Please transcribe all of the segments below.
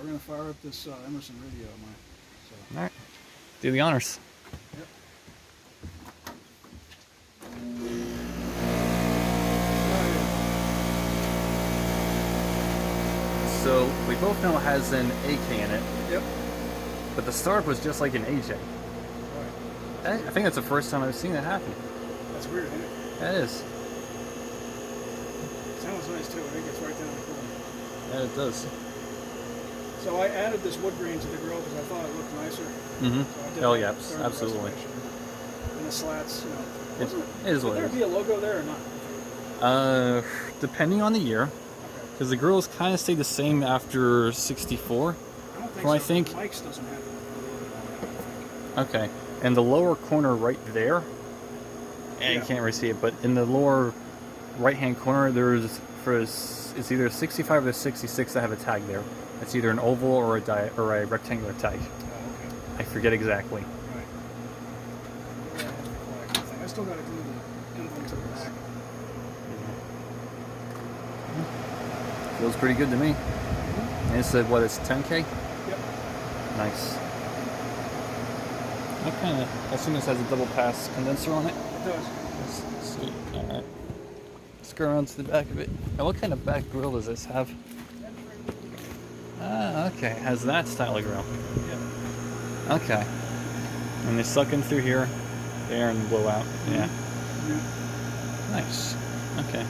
we're gonna fire up this Emerson radio of mine. So. All right, do the honors. Yep. So we both know it has an AK in it. Yep. But the startup was just like an AJ. Right. I think that's the first time I've seen it happen. That's weird, isn't it? That is. Sounds nice too. I think it's right down the corner. Yeah, it does. So I added this wood grain to the grill because I thought it looked nicer. Mm-hmm. So Oh yeah, absolutely. And the slats, you know. It is what it is. Would there be a logo there or not? Depending on the year, because the grills kind of stay the same after 64. I don't think Well, so. I think. Mike's doesn't have a logo on it, I don't think. Okay, and the lower corner right there, you can't really see it, but in the lower right-hand corner, there's it's either 65 or 66 that have a tag there. It's either an oval or a rectangular tag. Oh, okay. I forget exactly. Right. Yeah, that's the thing. I still got to glue the emblem to the back. Feels pretty good to me. And it said, what, it's 10K? Yep. Nice. I assume this has a double pass condenser on it. It does. Let's see. Alright. Let's go around to the back of it. Now, what kind of back grill does this have? Ah, okay. It has that style of grill. Yeah. Okay. And they suck in through here, there, and blow out. Yeah. Nice. Okay.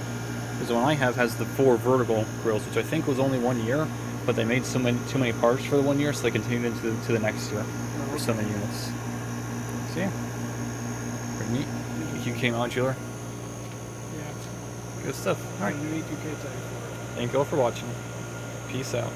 Because the one I have has the 4 vertical grills, which I think was only 1 year, but they made too many parts for the 1 year, so they continued into the next year for so many units. So yeah, pretty neat. You came out, Jeweler. Yeah. Good stuff. All right. New EQK tag. Thank you all for watching. Peace out.